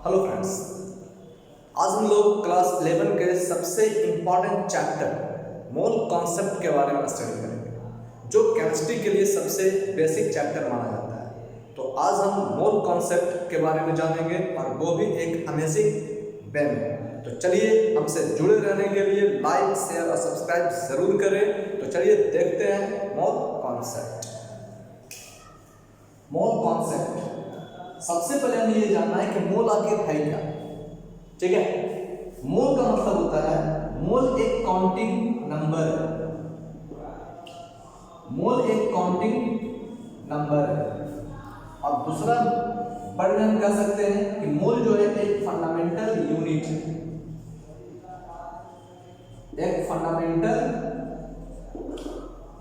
Hello friends, आज हम लोग क्लास 11 के सबसे इम्पॉर्टेंट चैप्टर मोल कॉन्सेप्ट के बारे में स्टडी करेंगे, जो केमिस्ट्री के लिए सबसे बेसिक चैप्टर माना जाता है। तो आज हम मोल कॉन्सेप्ट के बारे में जानेंगे और वो भी एक अमेजिंग वे में। तो चलिए, हमसे जुड़े रहने के लिए लाइक, शेयर और सब्सक्राइब जरूर करें। तो चलिए देखते हैं मोल कॉन्सेप्ट। मोल कॉन्सेप्ट सबसे पहले हमें ये जानना है कि मोल आखिर है क्या। ठीक है, मोल का मतलब होता है, मोल एक काउंटिंग नंबर है। मोल एक काउंटिंग नंबर है। और दूसरा पढ़ में हम कह सकते हैं कि मोल जो है एक फंडामेंटल यूनिट है। एक फंडामेंटल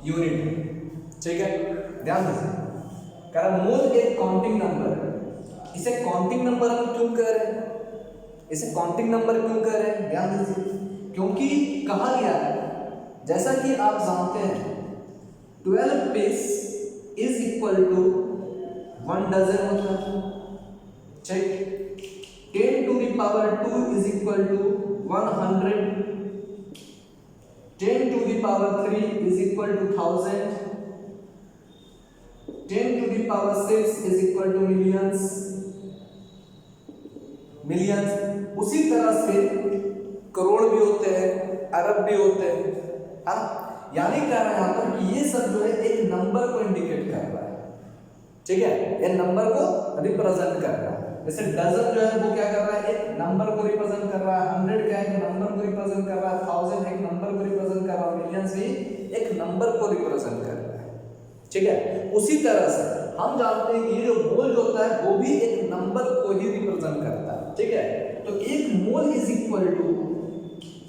यूनिट, ठीक है, ध्यान दीजिए। कारण मोल एक काउंटिंग नंबर है। इसे काउंटिंग नंबर हम क्यों कह रहे हैं? इसे काउंटिंग नंबर क्यों कह रहे हैं? ध्यान दीजिए, क्योंकि कहा गया है, जैसा कि आप जानते हैं, 12 piece is equal to 1 dozen होता है। Check, 10 to the power 2 is equal to 100, 10 to the power 3 is equal to 1000, 10 to the power 6 is equal to millions। उसी तरह से करोड़ भी होते हैं, अरब भी होते हैं, है ना। यानी कह रहे हैं यहाँ पर कि ये सब जो है एक नंबर को इंडिकेट कर रहा है। ठीक है, ये नंबर को रिप्रेजेंट कर रहा है। जैसे डजन जो है वो क्या कर रहा है, एक नंबर को रिप्रेजेंट कर रहा है। 100 क्या एक नंबर को रिप्रेजेंट कर रहा है। 1000 एक नंबर को रिप्रेजेंट कर रहा है। मिलियंस भी एक नंबर को रिप्रेजेंट कर रहा है। ठीक है, उसी तरह से हम जानते हैं कि ये जो मोल जो होता है वो भी एक नंबर को ही रिप्रेजेंट करता है। ठीक है, तो एक mole is equal to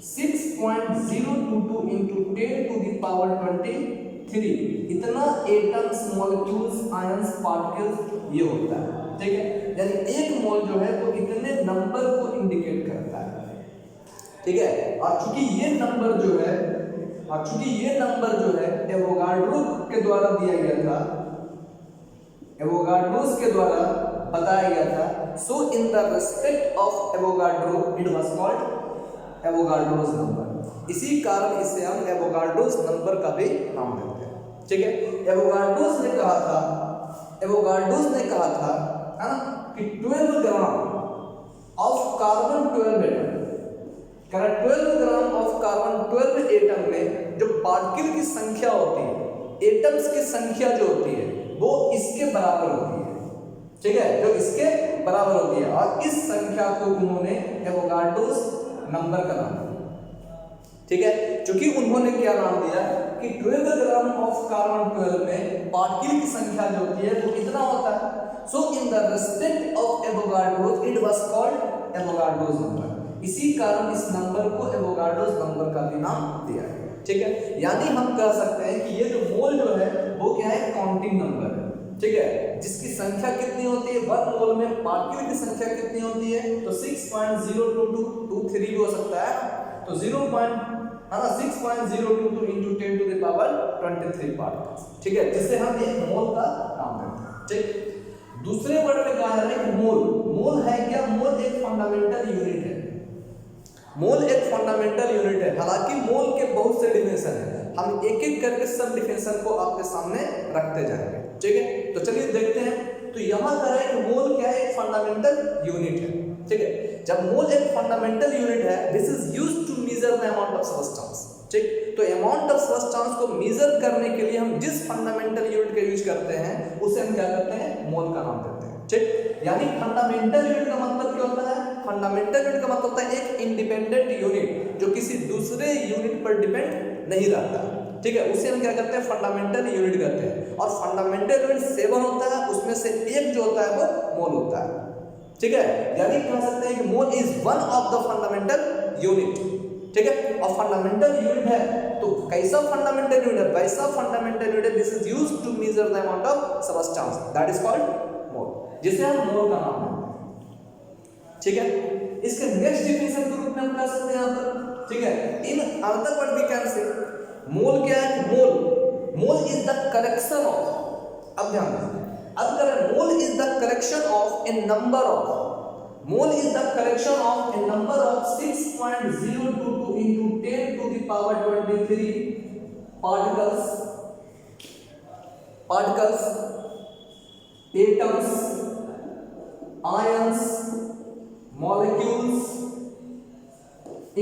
6.022 into 10 to the power 23 इतना एटम्स, मॉलिक्यूल्स, आयंस, पार्टिकल्स ये होता है। ठीक है, यानी एक मोल जो है वो इतने नंबर को इंडिकेट करता है। ठीक है, और चूंकि ये नंबर जो है एवोगाड्रो के द्वारा दिया गया था, एवोगाड्रोस के द्वारा बताया गया था। So in the respect of Avogadro it was called Avogadro's number. इसी कारण इसे हम एवोगाड्रोस नंबर का भी नाम देते हैं। ठीक है, एवोगाड्रोस ने कहा था है ना कि 12 gram of carbon 12 atom, 12 gram of carbon 12 atom में जो पार्टिकल की संख्या होती है, एटम्स की संख्या जो होती है वो इसके बराबर होती है। ठीक है, जो इसके बराबर होती है, और इस संख्या को उन्होंने एवोगाड्रोस नंबर का नाम दिया। ठीक है, क्योंकि उन्होंने क्या नाम दिया कि 12 ग्राम ऑफ कार्बन 12 में पार्टिकल की संख्या जो होती है वो इतना होता है। So in the respect of Avogadro's it was called Avogadro's number. इसी कारण इस नंबर को एवोगाड्रोस नंबर का भी नाम दिया है। ठीक है, यानी हम कह सकते हैं कि ये जो मोल जो है वो क्या है, काउंटिंग नंबर है। ठीक है, जिसकी संख्या कितनी होती है, 1 मोल में पार्टिकल की संख्या कितनी होती है, तो 6.02223 भी हो सकता है। तो 6.022 into 10 to the power 23 particles. ठीक है, जिसे हम एक मोल का नाम देते हैं। ठीक, दूसरे वर्ड में कहा जा रहा है कि मोल है क्या? मोल एक फंडामेंटल यूनिट है। मोल एक फंडामेंटल यूनिट है। हालांकि मोल के बहुत से डिफिनेशन है, हम एक एक करके सब डिफिनेशन को आपके सामने रखते जाएंगे। ठीक है, तो चलिए देखते हैं। तो यहाँ कह रहा है कि मोल क्या है, एक फंडामेंटल यूनिट है। ठीक है, जब मोल एक फंडामेंटल यूनिट है, this is used to measure the amount of substance. ठीक, तो अमाउंट ऑफ सब्सटेंस को मेजर करने के लिए हम जिस फंडामेंटल यूनिट का यूज करते हैं उसे हम क्या करते हैं, मोल का नाम देते हैं। ठीक, यानी फंडामेंटल यूनिट का मतलब क्या होता है? फंडामेंटल यूनिट का मतलब होता है एक इंडिपेंडेंट यूनिट जो किसी दूसरे यूनिट पर डिपेंड नहीं रहता। ठीक है, उसे हम क्या करते हैं, फंडामेंटल यूनिट कहते हैं। और फंडामेंटल यूनिट 7 होता है, उसमें से एक जो होता है वो मोल होता है। ठीक है, यानी कह सकते हैं कि mole is one of the fundamental unit. ठीक है, और फंडामेंटल यूनिट है तो कैसा फंडामेंटल यूनिट है? वैसा फंडामेंटल यूनिट है this is used to measure the amount of substance, that is called mole, जिसे हम मोल का नाम देते हैं। ठीक है, इसके नेक्स्ट डिफिनेशन के रूप में हम कह सकते हैं यहाँ पर। ठीक है, in another word we can say mole क्या है? Mole is the collection of, अब ध्यान दें, अब करें mole is the collection of a number of mole is the collection of a number of 6.022 into 10 to the power 23 particles, atoms, ions, molecules,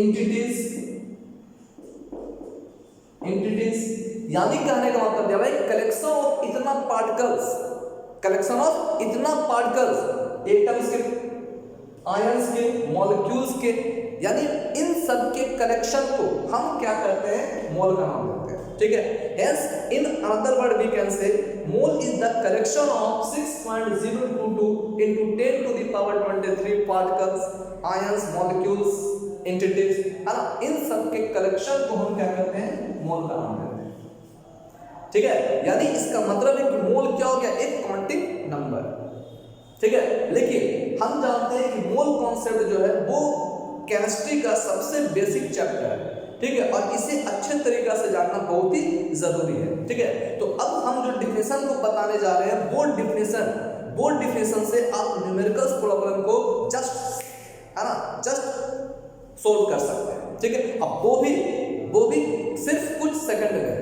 entities, यानी कहने का मतलब है भाई कलेक्शन ऑफ इतना पार्टिकल्स, एटम्स के, आयंस के, मॉलिक्यूल्स के, यानी इन सब के कलेक्शन को हम क्या करते हैं, मोल का नाम देते हैं। ठीक है, hence in another word we can say mole is the collection of 6.022 into 10 to the power 23 particles, ions, molecules, entities, है ना, इन सब के कलेक्शन को हम क्या करते हैं, मोल का नाम देते हैं। ठीक है, यानी इसका मतलब है कि मोल क्या हो गया, एक काउंटिंग नंबर। ठीक है, लेकिन हम जानते हैं कि मोल कॉन्सेप्ट जो है वो केमिस्ट्री का सबसे बेसिक चैप्टर है। ठीक है, और इसे अच्छे तरीके से जानना बहुत ही जरूरी है। ठीक है, तो अब हम जो डिफिनेशन को बताने जा रहे हैं वो डिफिनेशन से आप न्यूमेरिकल्स प्रॉब्लम को जस्ट सोल्व कर सकते हैं। ठीक है, अब वो भी सिर्फ कुछ सेकंड में।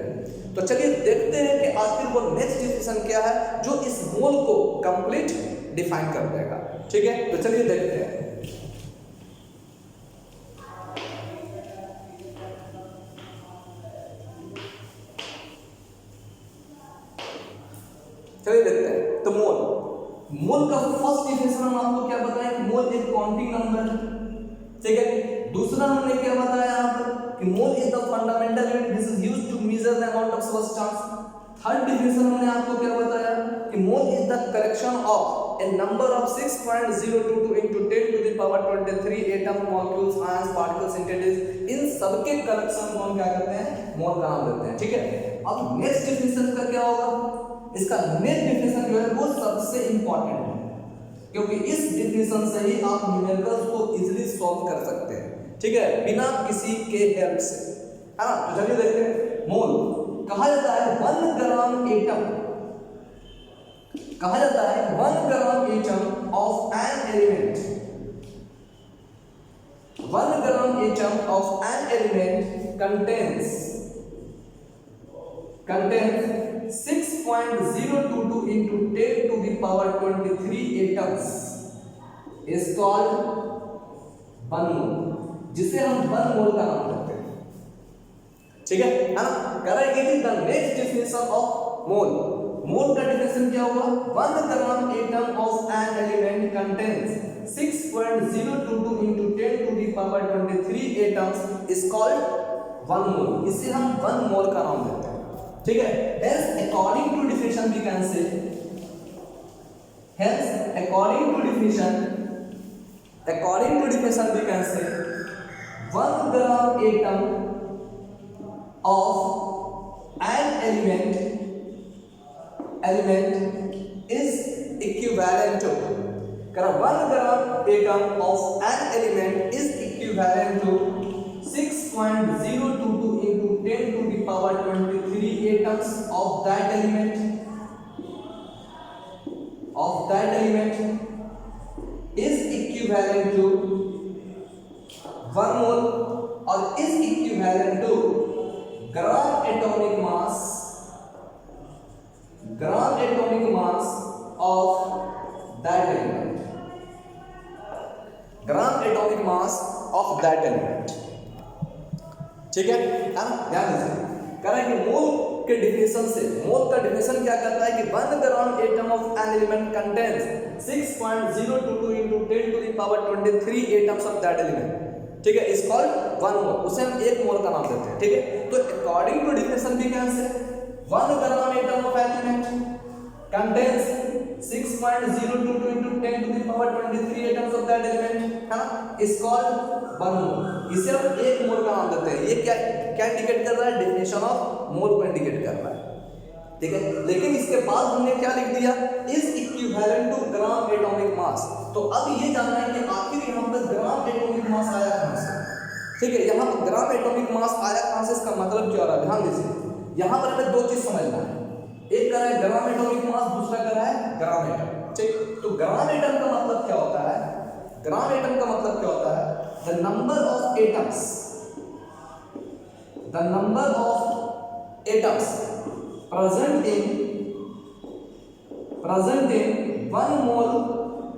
तो चलिए देखते हैं कि आखिर वो नेक्स्ट डिफिनेशन क्या है जो इस मोल को कंप्लीट डिफाइन कर देगा। ठीक है, तो चलिए देखते हैं। चलिए देखते हैं। तो मोल का फर्स्ट डिफिनेशन हम आपको क्या बताएं कि मोल एक काउंटिंग नंबर है। ठीक है, दूसरा हमने क्या बताया यहाँ पर कि mole is the fundamental unit this is used to measure the amount of substance. Third definition हमने आपको क्या बताया कि mole is the collection of a number of 6.022 into 10 to the power 23 atom, molecules, ions, particles, entities, इन सबके कलेक्शन को हम क्या करते हैं, मोल का नाम देते हैं। ठीक है, अब नेक्स्ट डिफिनेशन का क्या होगा, इसका नेक्स्ट डिफिनेशन जो है वो सबसे इंपॉर्टेंट है क्योंकि इस डिफिनेशन से ही आप न्यूमेरिकल्स को इजीली सॉल्व कर सकते हैं। ठीक है, बिना किसी के हेल्प से, है ना। तो चलिए देखते हैं। मोल कहा जाता है 1 ग्राम एटम, कहा जाता है 1 gram atom of an element, 1 gram atom of an element contains 6.022 into 10 to the power 23 atoms is called 1 मोल, जिसे हम 1 मोल का नाम देते हैं। ठीक है ना, correct. It is the next definition of mole. Mole का डिफिनेशन क्या होगा, 1 gram atom of an element contains 6.022 into 10 to the power 23 atoms is called 1 मोल, इसे हम 1 मोल का नाम देते हैं। ठीक है, hence according to definition we can say, hence according to definition we can say 1 gram atom of an element is equivalent to, 1 gram atom of an element is equivalent to 6.022 into 10 to the power 23 atoms of that element is equivalent to 1 mole और is equivalent to gram atomic mass of that element, gram atomic mass of that element। ठीक है, ध्यान दीजिए। करें कि मोल के definition से, मोल का डिफिनेशन क्या करता है कि 1 gram atom of an element contains 6.022 into 10 to the power 23 atoms of that element. ठीक है, इज कॉल्ड 1 मोल, उसे हम 1 मोल का नाम देते हैं। ठीक है, तो अकॉर्डिंग टू डिफिनेशन भी क्या है, 1 gram atom of an element contains 6.022 into 10 to the power 23 atoms of that element, है ना, is called 1 मोल, इसे हम 1 मोल का नाम देते हैं। ये क्या इंडिकेट कर रहा है, डेफिनेशन ऑफ मोल को इंडिकेट कर रहा है। ठीक है, लेकिन इसके बाद हमने क्या लिख दिया, is equivalent to gram atomic mass. तो अब ये जानना है कि आखिर यहाँ पर ग्राम एटॉमिक मास आया कहाँ से। ठीक है, यहाँ पर ग्राम एटॉमिक मास आया कहाँ से, इसका मतलब क्या हो रहा है, ध्यान दीजिए। यहाँ पर हमें 2 चीज समझना है, एक कर रहा है ग्राम एटॉमिक मास, दूसरा कर रहा है ग्राम एटम। ठीक, तो ग्राम एटम का मतलब क्या होता है, ग्राम एटम का मतलब क्या होता है? The number of atoms, the number of atoms present in 1 mole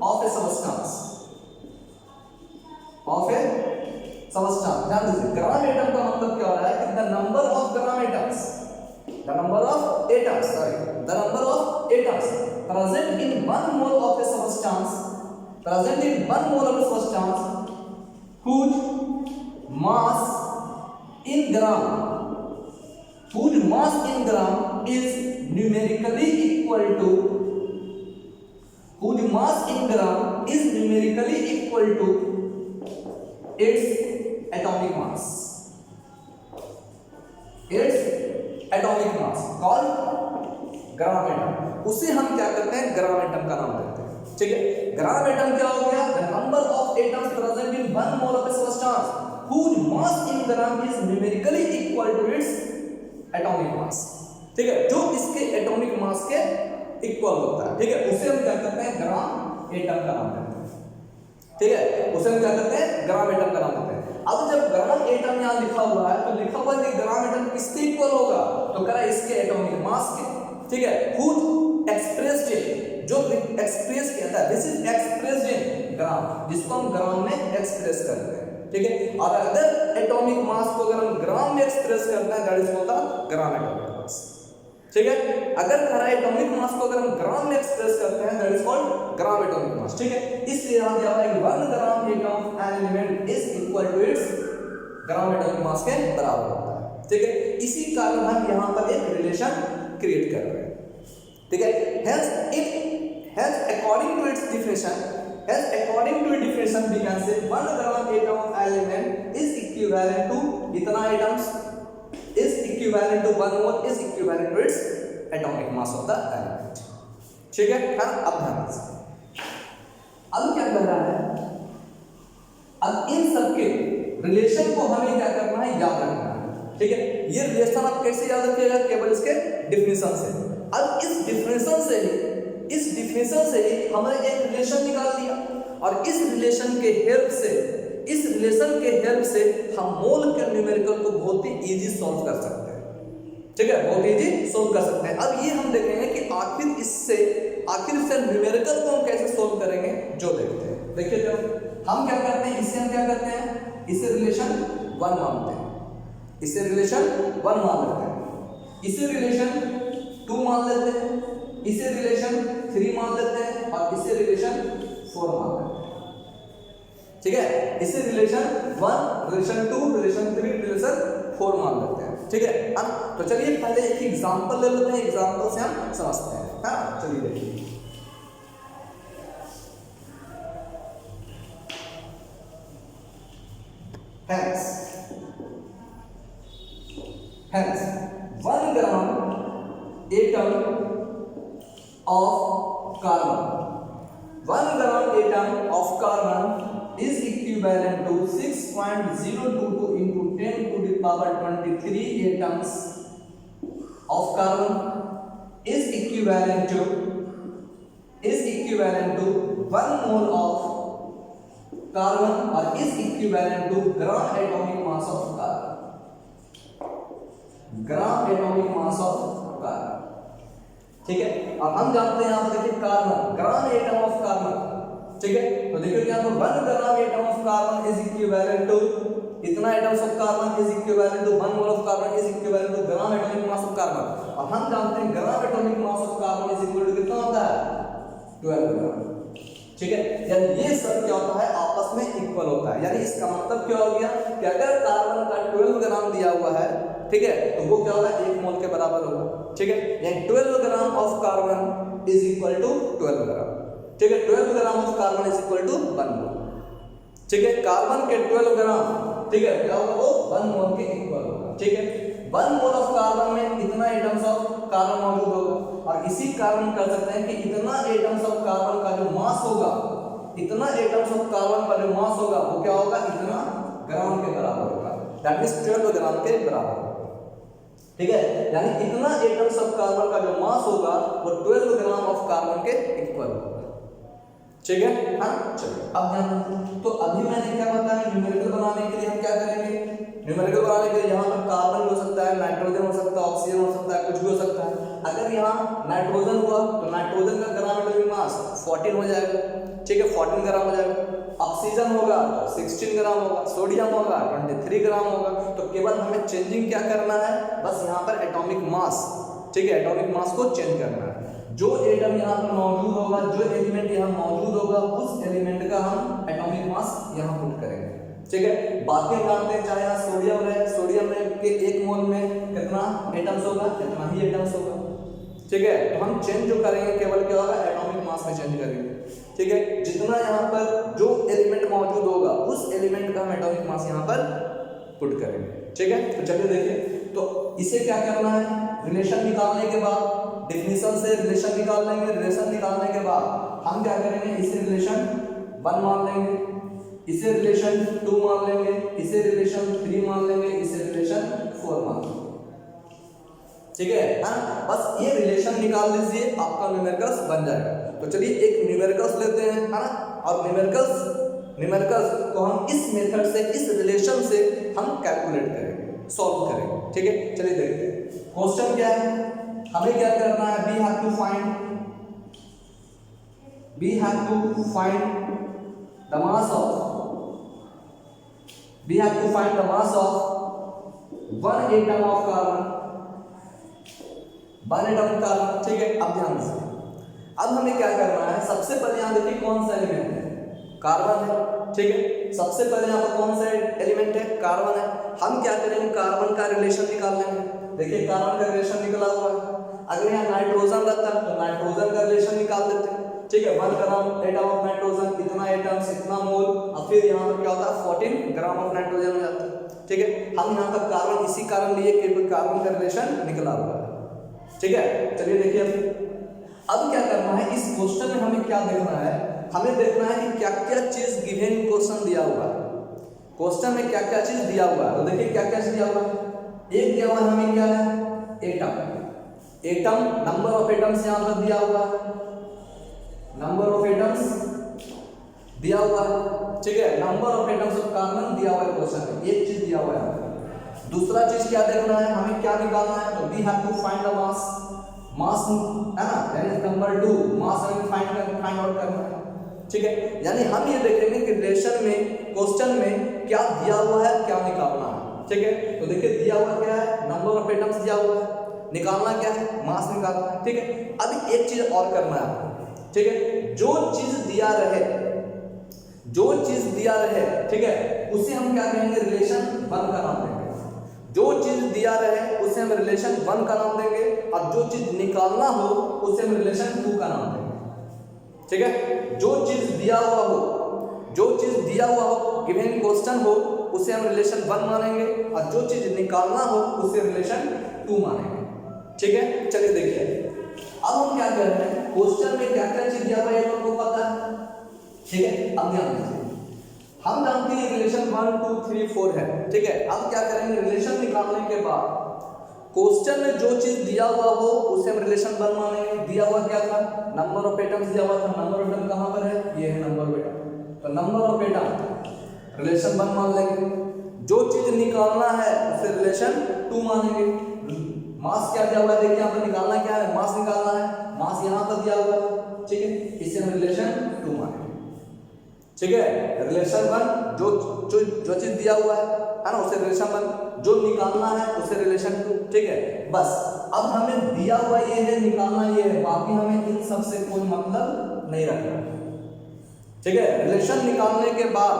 of a substance, ध्यान दीजिए, ग्राम एटम का मतलब क्या हो रहा है कि the number of gram atoms, the number of atoms, the number of atoms present in 1 mole of a substance, present in 1 mole of a substance whose mass in gram, whose mass in gram is numerically equal to, whose mass in gram is numerically equal to its atomic mass, its atomic mass called gram atom. उसे हम क्या करते हैं? Gram atom का नाम देते हैं। ठीक है, ग्राम एटम क्या हो गया? The number of atoms present in 1 mole of a substance whose mass in gram is numerically equal to its atomic mass। ठीक है, जो इसके एटॉमिक मास के इक्वल होता है। ठीक है, उसे हम क्या करते हैं? ग्राम एटम का नाम देते हैं। ठीक है, उसे हम क्या करते हैं? ग्राम एटम का नाम देते हैं। अब जब ग्राम एटम यहाँ लिखा हुआ है तो लिखा हुआ है कि ग्राम एटम किसके इक्वल होगा? तो करा इसके एटॉमिक मास के। ठीक है, whose expressed in, जो एक्सप्रेस किया था, दिस इज एक्सप्रेस्ड इन ग्राम, जिसको हम ग्राम में एक्सप्रेस करते हैं। ठीक है, और अगर एटॉमिक मास को अगर हम ग्राम में एक्सप्रेस करते हैं that is called the gram atomic mass. ठीक है, अगर हमारा एटॉमिक मास को अगर हम ग्राम में एक्सप्रेस करते हैं that is called gram atomic mass. ठीक है, इसलिए यहां दिया हुआ है कि 1 gram atom an element is equal to its gram atomic mass के बराबर होता है। ठीक है, इसी कारण हम यहां पर एक रिलेशन क्रिएट कर रहे हैं। ठीक है, hence according to its definition, we can say 1 gram atom of element is equivalent to इतना atoms is equivalent to 1 mole is equivalent to its atomic mass of the element। ठीक है, अब ध्यान दीजिए, अब क्या कर रहा है? अब इन सबके रिलेशन को हमें क्या करना है? याद रखना है। ठीक है, ये रिलेशन आप कैसे याद रखिएगा? केवल इसके डिफिनेशन से। अब इस डिफिनेशन से ही हमने एक रिलेशन निकाल दिया और इस रिलेशन के हेल्प से हम मोल के न्यूमेरिकल को बहुत ही इजी सॉल्व कर सकते हैं। ठीक है, बहुत इजी सॉल्व कर सकते हैं। अब ये हम देखेंगे कि आखिर इससे न्यूमेरिकल को हम कैसे सॉल्व करेंगे, जो देखते हैं। देखिए, जब हम क्या करते हैं, इसे हम क्या करते हैं? इसे रिलेशन 1 मानते हैं, इसे रिलेशन 1 मान लेते हैं, इसे रिलेशन 2 मान लेते हैं, इसे रिलेशन 3 मान लेते हैं और इसे रिलेशन 4 मान लेते हैं। ठीक है, इसे रिलेशन 1, रिलेशन 2, रिलेशन 3, रिलेशन 4 मान लेते हैं। ठीक है, अब तो चलिए पहले एक एग्जांपल ले लेते हैं, एग्जांपल से हम समझते हैं। हाँ, चलिए देखिए, hence 1 gram atom of carbon, 1 gram atom of carbon is equivalent to 6.022 into 10 to the power 23 atoms of carbon is equivalent to 1 mole of carbon or is equivalent to gram atomic mass of carbon, gram atomic mass of carbon। ठीक है, अब हम जानते हैं, यहाँ पर देखिए carbon, gram atom of carbon. ठीक है, तो देखिए यहाँ पर 1 gram atom of carbon is equivalent to इतना atoms of carbon is equivalent to 1 mole of carbon is equivalent to gram atomic mass of carbon. और हम जानते हैं gram atomic mass of carbon is equal to कितना होता है? 12 gram. ठीक है, यानी ये सब क्या होता है? आपस में इक्वल होता है। यानी इसका मतलब क्या हो गया कि अगर कार्बन का 12 ग्राम दिया हुआ है, ठीक है, तो वो क्या होगा? 1 मोल के बराबर होगा। ठीक है, यानी 12 gram of carbon is equal to 12 gram. ठीक है, 12 gram of carbon is equal to 1 mole. ठीक है, कार्बन के 12 ग्राम, ठीक है, क्या होगा? वो 1 मोल के इक्वल होगा। ठीक है, 1 मोल ऑफ कार्बन में इतना एटम्स ऑफ कार्बन मौजूद होगा और इसी कारण कर सकते हैं कि इतना एटम्स ऑफ कार्बन का जो मास होगा, इतना एटम्स ऑफ कार्बन का जो मास होगा वो क्या होगा? इतना ग्राम के बराबर होगा, दैट मींस 12 ग्राम के बराबर होगा। ठीक है, यानी इतना एटम्स ऑफ कार्बन का जो मास होगा वो 12 ग्राम ऑफ कार्बन के इक्वल होगा। ठीक है हाँ। चलिए अब ध्यान, तो अभी मैंने क्या बताया, न्यूमेरिकल बनाने के लिए हम क्या करेंगे, न्यूमेरिकल बनाने के लिए यहाँ पर कार्बन हो सकता है, नाइट्रोजन हो सकता है, ऑक्सीजन हो सकता है, कुछ भी हो सकता है। अगर यहाँ नाइट्रोजन हुआ तो नाइट्रोजन का ग्राम एटॉमिक मास 14 हो जाएगा, ठीक है 14 ग्राम हो जाएगा। ऑक्सीजन होगा तो 16 ग्राम होगा, सोडियम होगा 23 ग्राम होगा। तो केवल हमें चेंजिंग क्या करना है, बस यहाँ पर एटॉमिक मास, ठीक है एटॉमिक मास को चेंज करना है। जो एटम यहाँ पर मौजूद होगा, जो एलिमेंट यहाँ मौजूद होगा, उस एलिमेंट का हम एटॉमिक मास यहाँ पुट करेंगे, ठीक है। बाकी हम जानते हैं चाहे यहाँ सोडियम है, सोडियम में के 1 मोल में कितना एटम्स होगा, कितना ही एटम्स होगा, ठीक है। तो हम चेंज जो करेंगे केवल क्या होगा, एटॉमिक मास में चेंज करेंगे, ठीक है। जितना यहाँ पर जो एलिमेंट मौजूद होगा उस एलिमेंट का हम एटॉमिक मास यहाँ पर पुट करेंगे, ठीक है। तो चलिए देखिए, तो इसे क्या करना है, रिलेशन निकालने के बाद, डेफिनेशन से रिलेशन निकाल लेंगे, रिलेशन निकालने के बाद हम क्या करेंगे, इसे रिलेशन 1 मान लेंगे, इसे रिलेशन 2 मान लेंगे, इसे रिलेशन 3 मान लेंगे, इसे रिलेशन 4 मान लेंगे, ठीक है हाँ। बस ये रिलेशन निकाल लीजिए, आपका न्यूमेरिकल्स बन जाएगा। तो चलिए एक न्यूमेरिकल्स लेते हैं, है ना। और न्यूमेरिकल्स को हम इस मेथड से, इस रिलेशन से हम कैलकुलेट करेंगे, सॉल्व करेंगे, ठीक है। चलिए देखते हैं क्वेश्चन क्या है, हमें क्या करना है, we have to find the mass of 1 atom of carbon, 1 atom carbon, ठीक है। अब ध्यान से, अब हमें क्या करना है, सबसे पहले यहाँ देखिए कौन सा एलिमेंट है, कार्बन है, ठीक है। सबसे पहले यहाँ पर कौन सा एलिमेंट है, कार्बन है। हम क्या करेंगे, कार्बन का रिलेशन निकाल लेंगे। देखिए कार्बन का रिलेशन निकला हुआ है। अगर यहाँ नाइट्रोजन रहता तो नाइट्रोजन का रिलेशन निकाल देते हैं, ठीक है। 1 ग्राम एटम ऑफ नाइट्रोजन, इतना एटम्स, इतना मोल, और फिर यहाँ पर क्या होता है 14 ग्राम ऑफ नाइट्रोजन हो जाता है, ठीक है। हम यहाँ पर कार्बन इसी कारण लिए कि कार्बन का रिलेशन निकला हुआ है, ठीक है। चलिए देखिए अब क्या करना है, इस क्वेश्चन में हमें क्या देखना है, हमें देखना है कि क्या क्या चीज गिवन क्वेश्चन दिया हुआ है, क्वेश्चन में क्या क्या चीज दिया हुआ है। तो देखिए क्या क्या चीज दिया हुआ है, एक दिया हुआ है हमें क्या है, एटम, नंबर ऑफ एटम्स यहाँ पर दिया हुआ है, नंबर ऑफ एटम्स दिया हुआ है, ठीक है। Number of atoms of carbon दिया हुआ है क्वेश्चन में, एक चीज दिया हुआ है। दूसरा चीज क्या देखना है, हमें क्या निकालना है, तो we have to find the mass है ना, यानी नंबर 2 मास हमें फाइंड आउट करना है, ठीक है। यानी हम ये देखेंगे कि रिलेशन में, क्वेश्चन में क्या दिया हुआ है, क्या निकालना है, ठीक है। तो देखिए दिया हुआ क्या है, नंबर ऑफ एटम्स दिया हुआ है, निकालना क्या है, मास निकालना है, ठीक है। अब एक चीज और करना है आपको, ठीक है। जो चीज दिया रहे, ठीक है, उसे हम क्या कहेंगे, रिलेशन 1 का नाम देंगे। जो चीज दिया रहे उसे हम रिलेशन 1 का नाम देंगे, और जो चीज निकालना हो उसे हम रिलेशन 2 का नाम देंगे, ठीक है। जो चीज दिया हुआ हो, गिवन क्वेश्चन हो, उसे हम रिलेशन 1 मानेंगे, और जो चीज निकालना हो उसे रिलेशन 2 मानेंगे, ठीक है। चलिए देखिए अब हम क्या कर रहे हैं, क्वेश्चन में क्या क्या चीज दिया हुआ है आपको पता है, ठीक है। अब ध्यान दीजिए, हम जानते हैं रिलेशन 1 2 3 4 है, ठीक है। अब क्या करेंगे, रिलेशन निकालने के बाद क्वेश्चन में जो चीज दिया हुआ हो उसे हम रिलेशन 1 मानेंगे। दिया हुआ क्या था, नंबर ऑफ एटम्स दिया हुआ था, नंबर ऑफ एटम कहां पर है, ये है नंबर ऑफ एटम, तो नंबर ऑफ एटम रिलेशन 1 मान लेंगे। जो चीज निकालना है उसे रिलेशन 2 मानेंगे। मास क्या दिया हुआ है, देखिए यहाँ पर निकालना क्या है, मास निकालना है, मास यहाँ पर दिया हुआ है, ठीक है, इसे हम रिलेशन 2 मानेंगे, ठीक है। रिलेशन 1 जो चीज दिया हुआ है ना, उसे रिलेशन 1, जो निकालना है उसे रिलेशन 2, ठीक है। बस अब हमें दिया हुआ ये है, निकालना ये है, बाकी हमें इन सब से कोई मतलब नहीं रखना, ठीक है। रिलेशन निकालने के बाद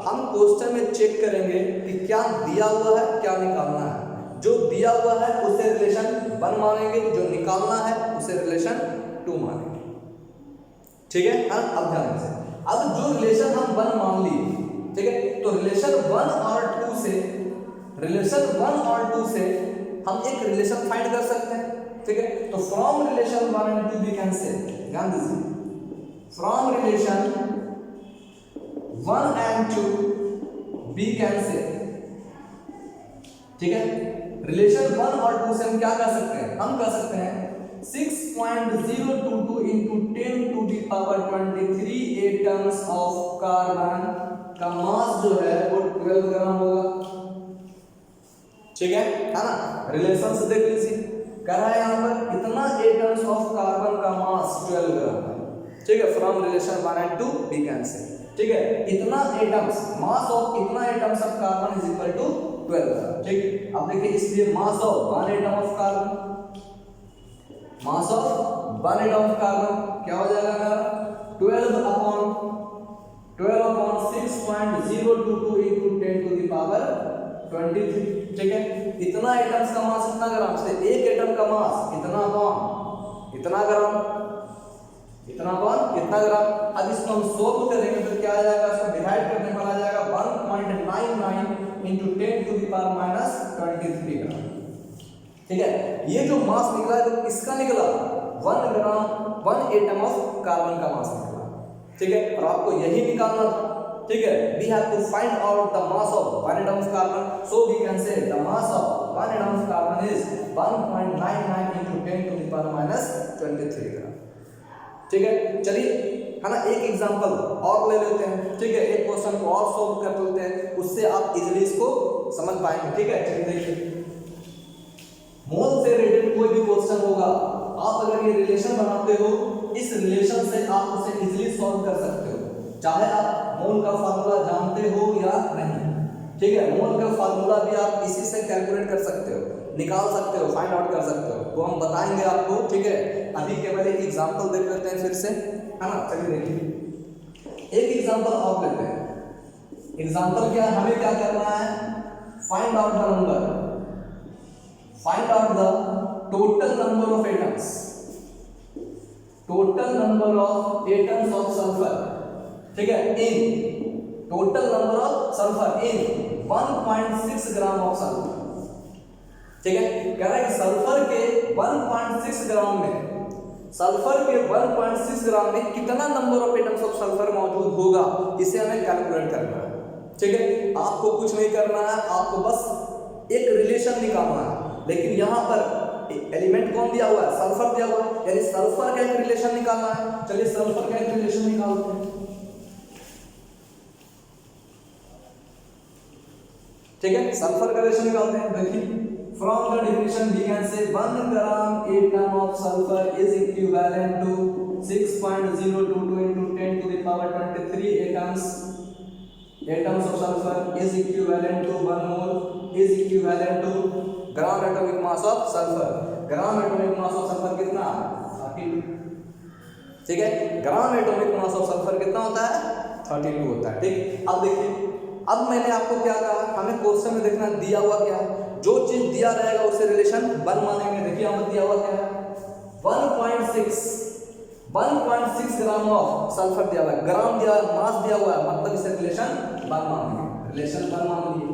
हम क्वेश्चन में चेक करेंगे कि क्या दिया हुआ है, क्या निकालना है। जो दिया हुआ है उसे रिलेशन 1 मानेंगे, जो निकालना है उसे रिलेशन 2 मानेंगे, ठीक है। अब ध्यान से, अब जो रिलेशन हम 1 मान लिए, ठीक है, तो रिलेशन 1 और 2 से हम एक रिलेशन फाइंड कर सकते हैं, ठीक है। तो from relation 1 and 2 we can say, ध्यान दीजिए, from relation 1 and 2 we can say, ठीक है। रिलेशन 1 और 2 से हम क्या कर सकते हैं, हम कर सकते हैं 6.022 into 10 to the power 23 atoms of carbon का मास जो है वो 12 ग्राम होगा। ठीक है ना, रिलेशन से देख लीजिए, कह रहा है यहाँ पर इतना एटम्स ऑफ कार्बन का मास 12 ग्राम है। ठीक है, from relation 1 and 2 we can say, ठीक है, इतना एटम्स, मास ऑफ इतना atoms of carbon is equal to 12 gram. ठीक, अब देखिए इसलिए mass of 1 atom of carbon, mass of 1 atom of carbon क्या हो जाएगा मेरा 12 upon 6.022 into 10 to the power 23। ठीक है, इतना एटम्स का मास कितना ग्राम से, एक एटम का मास इतना अपॉन इतना ग्राम, इतना अपॉन इतना ग्राम। अब इसको हम सोल्व करेंगे तो क्या आ जाएगा, इसको डिवाइड करने पर आ जाएगा 1.99 into 10 to the power minus 23 ग्राम। ठीक है, ये जो मास निकला है तो इसका निकला 1 ग्राम 1 एटम ऑफ कार्बन का मास निकला। ठीक है, और आपको यही निकालना था। ठीक है, we have to find out the mass of 1 atom of carbon, so we can say the mass of 1 atom of carbon is 1.99 into 10 to the power minus 23 ग्राम। ठीक है, चलिए है ना, एक एग्जांपल और ले लेते हैं। ठीक है, एक क्वेश्चन को और सॉल्व कर लेते हैं, उससे आप इजीली इसको समझ पाएंगे। ठीक है, चलिए देखिए, मोल से रिलेटेड कोई भी क्वेश्चन होगा, आप अगर ये रिलेशन बनाते हो, इस रिलेशन से आप उसे इजीली सॉल्व कर सकते हो, चाहे आप मोल का फार्मूला जानते हो या नहीं। ठीक है, मोल का फार्मूला भी आप इसी से कैलकुलेट कर सकते हो, निकाल सकते हो, फाइंड आउट कर सकते हो, वो हम बताएंगे आपको। ठीक है, अभी केवल एक एग्जांपल देख लेते हैं फिर से, है ना। चलिए देखिए, एक एग्जांपल और लेते हैं। एग्जांपल क्या है, हमें क्या करना है, find out the number, find out the total number of atoms, total number of atoms of sulphur. ठीक है, in total number of sulphur in 1.6 gram of sulphur. ठीक है, कह रहा है कि सल्फर के 1.6 ग्राम में, सल्फर के 1.6 ग्राम में कितना number of atoms of sulphur मौजूद होगा, इसे हमें कैलकुलेट करना है। ठीक है, आपको कुछ नहीं करना है, आपको बस एक रिलेशन निकालना है। लेकिन यहाँ पर एलिमेंट कौन दिया हुआ है, सल्फर दिया हुआ है, यानी सल्फर का एक रिलेशन निकालना है। चलिए सल्फर का एक रिलेशन निकालते हैं। ठीक है, सल्फर का रिलेशन निकालते हैं। देखिए, from the definition we can say 1 gram atom of sulphur is equivalent to 6.022 into 10 to the power 23 atoms of sulphur is equivalent to 1 mole is equivalent to gram atomic mass of sulphur. Gram atomic mass of sulphur कितना, 32। ठीक है, gram atomic mass of sulphur कितना होता है, 32 होता है। ठीक, अब देखिए, अब मैंने आपको क्या कहा, हमें क्वेश्चन में देखना दिया हुआ क्या है, जो चीज दिया रहेगा उससे रिलेशन बन मानेंगे। देखिए यहाँ पर दिया हुआ क्या है, 1.6 ग्राम ऑफ सल्फर दिया हुआ है, ग्राम दिया, मास दिया हुआ है, मतलब इससे रिलेशन बन मानेंगे, रिलेशन बन मान लिए।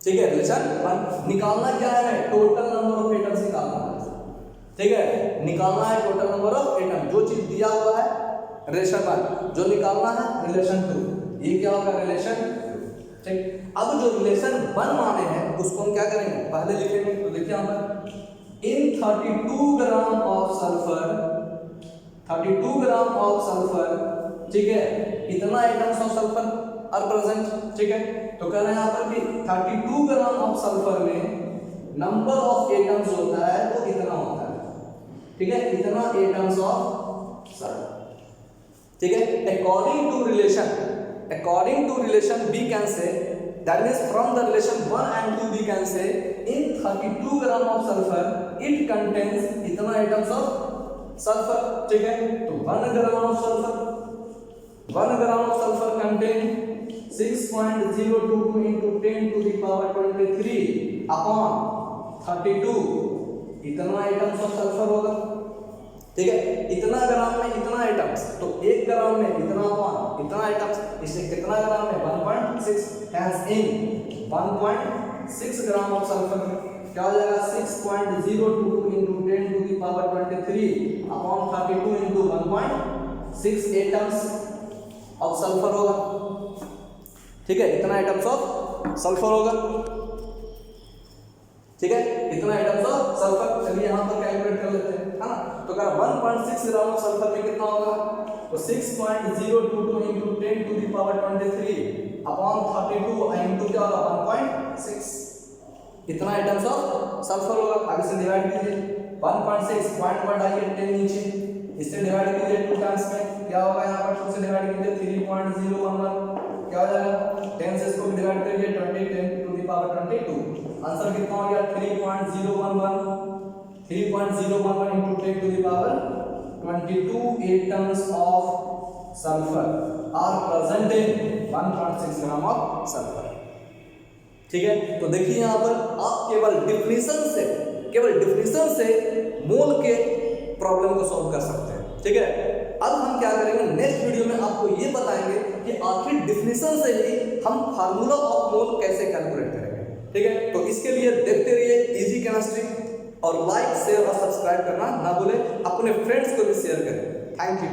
ठीक है, रिलेशन बन, निकालना क्या है, टोटल नंबर ऑफ एटम्स निकालना है। ठीक है, निकालना है टोटल नंबर ऑफ एटम, जो चीज दिया हुआ है रिलेशन 1, जो निकालना है रिलेशन 2, ये क्या होगा, रिलेशन 2। ठीक, अब जो रिलेशन 1 माने हैं उसको हम क्या करेंगे, पहले लिखेंगे। तो देखिए यहाँ पर in 32 gram of sulphur, 32 gram of sulphur. ठीक है, इतना atoms of sulphur are present. ठीक है, तो कह रहे हैं यहाँ पर कि 32 ग्राम ऑफ सल्फर में नंबर ऑफ एटम्स होता है वो इतना होता है। ठीक है, इतना एटम्स ऑफ सल्फर। ठीक है, according to relation we can say, that means from the relation 1 and 2 we can say in 32 gram of sulfur it contains इतना atoms of sulfur। ठीक है, तो 1 gram of sulfur contain 6.022 into 10 to the power 23 upon 32, इतना atoms of sulfur होगा। ठीक है, इतना ग्राम में इतना आइटम्स, तो 1 ग्राम में इतना अपॉन इतना आइटम्स, इससे कितना ग्राम में 1.6, hence in 1.6 gram of sulphur क्या हो जाएगा, 6.022 into 10 to the power 23 upon 32 into 1.6 atoms of sulphur होगा। ठीक है, इतना आइटम्स ऑफ सल्फर होगा। ठीक है, इतना आइटम्स ऑफ सल्फर। चलिए यहाँ पर कैलकुलेट कर लेते हैं। 1.6 ग्राम ऑफ सल्फर में कितना होगा, तो 6.022 into 10 to the power 23 upon 32 into क्या होगा 1.6, इतना आइटम्स ऑफ सल्फर होगा। अब इसे डिवाइड कीजिए, 1.6 पॉइंट वर्ड आइए 10 नीचे, इससे डिवाइड कीजिए 2 टाइम्स में, क्या होगा यहाँ पर 2 से डिवाइड कीजिए 3.011, क्या हो जाएगा 10 से इसको डिवाइड करिए 20 10 to the power 22, आंसर कितना हो गया 3.011 into 10 to the power 22 atoms of sulfur are present in 1.6 gram of sulphur. ठीक है, तो देखिए यहाँ पर आप केवल डिफिनीशन से मोल के प्रॉब्लम को सॉल्व कर सकते हैं। ठीक है, अब हम क्या करेंगे नेक्स्ट वीडियो में आपको ये बताएंगे कि आखिर डिफिनीशन से ही हम फार्मूला ऑफ मोल कैसे कैलकुलेट करेंगे। ठीक है, तो इसके लिए देखते रहिए इजी केमिस्ट्री, और लाइक शेयर और सब्सक्राइब करना ना भूलें, अपने फ्रेंड्स को भी शेयर करें। Thank you.